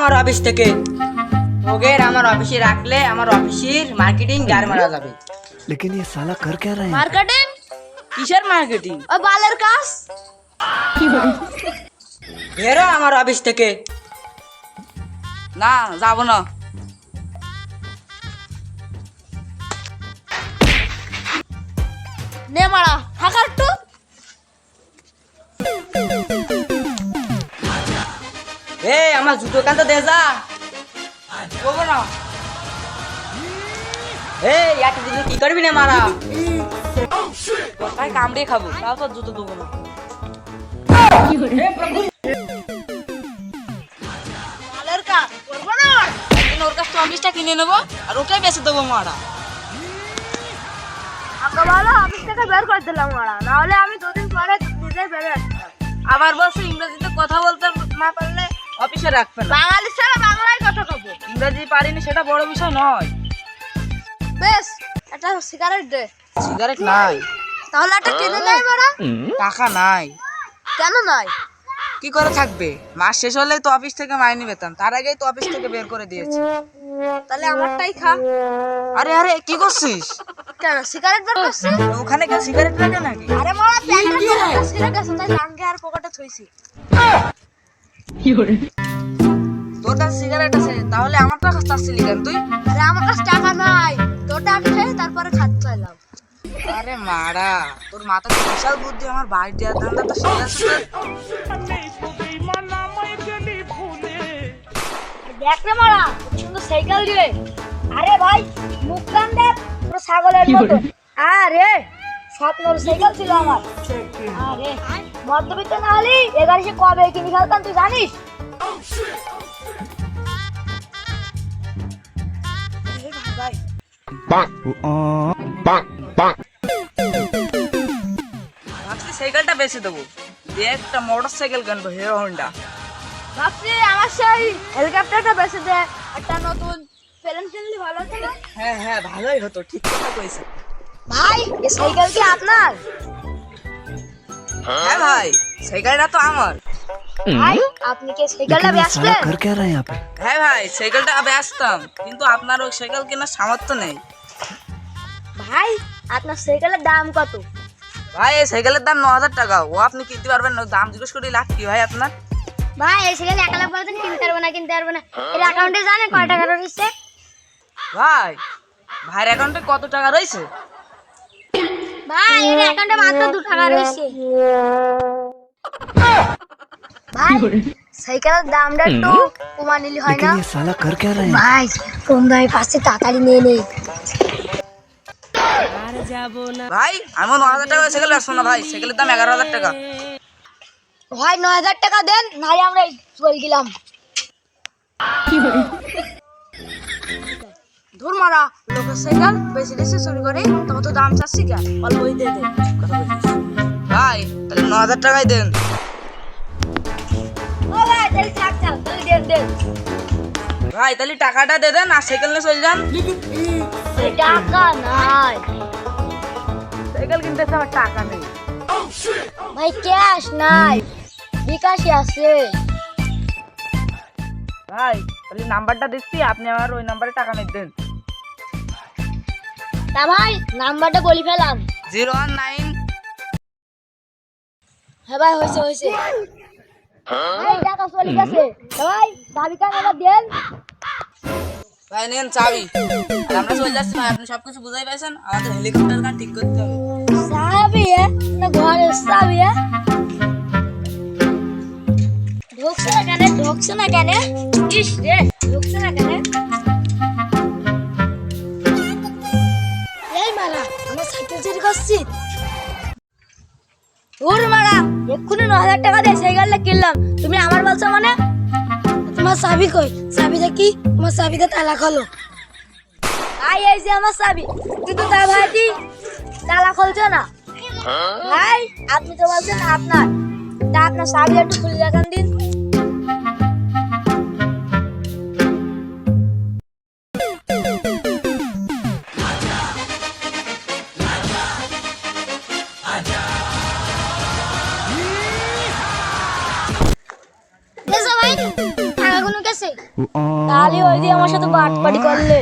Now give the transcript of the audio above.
আমার অফিস থেকে ওগের আমার অফিসে রাখলে আমার অফিসের মার্কেটিং গার মারা যাবে। लेकिन ये साला कर क्या रहा है? মার্কেটিং কিসের মার্কেটিং? ওই বালের কাজ। বেরো আমার অফিস থেকে। না যাব না। নে মারা থাকা একটু। এই আমার জুতো কানতে দে যা। বলবো না। এই একটা জুতো কি করবি না মারা? তাই কামড়ে খাবো, তাও তো জুতো দেবো না। বালের কাজ করবো না। একদিন ওর কাছ থেকে অফিসটা কিনে নেবো আর ওটাই বেঁচে দেবো মারা। আগে বলো অফিস থেকে বের করে দিলাম মারা, না হলে আমি দুদিন পরে নিজেই বের আসতাম। আবার বলছে ইংরেজিতে কথা বলতে না পারলে অফিসে রাখবে না। বাঙালির সাথে বাংলায় কথা কবো। ইংরেজি পারিনি সেটা বড় বিষয় নয়। বেশ একটা সিগারেট দে। সিগারেট নাই, তাহলে একটা কিনে নেই মারা। টাকা নাই। কেন নাই? কি করে থাকবে? মাস শেষ হলেই তো অফিস থেকে মাইনে পেতাম, তার আগেই তো অফিস থেকে বের করে দিয়েছে। তাহলে আমারটাই খা। আরে আরে কি করছিস? কেন সিগারেট বের করছিস? ওখানে কেউ সিগারেট রাখে নাকি? আরে মারা প্যান্টের পকেটে ছিঁড়ে গেছে তাই লাঙ্গে আর পকেটে থইছি। তোর কাছে সিগারেট আছে, তাহলে আমার টাকা চাচ্ছিলি কেন তুই? আরে আমার কাছে টাকা নাই, তোরটা আমি খেয়ে তারপরে খাতে চাইলাম। আরে মারা, তোর মাথা তো বিশাল বুদ্ধি, আমার বাড়ি দেওয়ার ধান্দা তো শেষ আছে। দেখ রে মারা কত সুন্দর সাইকেল দিয়ে। আরে ভাই মুখ কান দেখ পুরো ছাগলের মতো। আরে স্বপ্নের সাইকেল ছিল আমার। আরে মধ্যবিত্ত না হলে এ গাড়ি সে কবে কিনে ফেলতাম তুই জানিস? ভাবছি সাইকেলটা বেশি দেবো, দিয়ে একটা মোটর সাইকেল কিনবো, হিরো হন্ডা। ভাবছি আমার সেই হেলিকপ্টারটা বেঁচে দে, একটা নতুন প্লেন কিনলে ভালো হতো না? হ্যাঁ হ্যাঁ ভালোই হতো, ঠিক কথা কইছে। ভাই এই সাইকেল কি আপনার? হ্যাঁ ভাই, সাইকেলটা তো আমার। ভাই আপনি কি সাইকেলটা लेकिन ये साला বেচবেন? कर क्या रहा है यहाँ पे? হ্যাঁ ভাই, সাইকেলটা বেচতাম, কিন্তু আপনার ওই সাইকেল কেনার সামর্থ্য নেই। ভাই আপনার সাইকেলের দাম কত? ভাই এই সাইকেলের দাম 9,000 টাকা, ও আপনি কিনতে পারবেন না? দাম জিজ্ঞেস করে লাভ কি ভাই আপনার? ভাই এই সাইকেল 1 লাখ বলতেন কিনতে পারবো না। এর অ্যাকাউন্টে জানেন কয় টাকা রয়েছে? ভাই ভাইয়ের অ্যাকাউন্টে কত টাকা রয়েছে? ভাই এর অ্যাকাউন্টে মাত্র 2 টাকা রয়েছে। ভাই সাইকেলের দামটা একটু কমা নিলে হয় না? लेकिन ये साला कर क्या रहा है? ভাই কম দামে পাচ্ছে তাড়াতাড়ি নিয়ে নেই। ভাই আমি 9,000 টাকা সাইকেল বেচবো না ভাই, সাইকেলের দাম 11,000 টাকা। ভাই 9,000 টাকা দেন, নাই আমরা চলে গেলাম। ধুর মারা লোকের সাইকেল বেশি বেশি চুরি করে তত দাম চাচ্ছি কেন? অল্পই দিয়ে দে। ভাই তাহলে 9,000 টাকাই দেন। ও ভাই তাহলে থাক তাহলে দেন। ভাই তাহলে টাকাটা দিয়ে দেন আর সাইকেল নিয়ে চলে যান। টাকা নাই সাইকেল কিনতে আমার টাকা নেই। ভাই, ক্যাশ নাই, বিকাশে আছে। ভাই তাহলে নাম্বারটা দিচ্ছি, আপনি আমার ওই নাম্বারে টাকা নিয়ে দেন। তা ভাই নাম্বারটা বলি ফেলাম। 019। হ্যাঁ ভাই হয়েছে। ভাই টাকা চলে গেছে। তা ভাই চাবি কান এবার দেন। ভাই নেন চাবি, আর আমরা চলে যাচ্ছি ভাই। আপনি সবকিছু বুঝাই পাইছেন, আমাদের হেলিকপ্টার গান ঠিক করতে হবে। চাবি না ঘরের চাবি? ঢুকছে না কেন? ইস রে ঢুকছে না কেন? এই মারা আমার সাইকেল চুরি করছিস? ওর মারা এক্ষুনি 9,000 টাকা দিয়ে সাইকেলটা কিনলাম, তুমি আমার বলছো মানে? তোমার চাবি কই? চাবি দেখি, তোমার চাবিতে তালা খোলো। ভাই এই যে আমার চাবি, কিন্তু তা ভাইটি তালা খুলছো না। ভাই আপনি তো বলছেন আপনার, তা আপনার চাবি একটু খুলে দেখান দিন। ভাই টাকাগুলো গেছে, তাহলে ওই দিয়ে আমার সাথে বাটপাটি করলে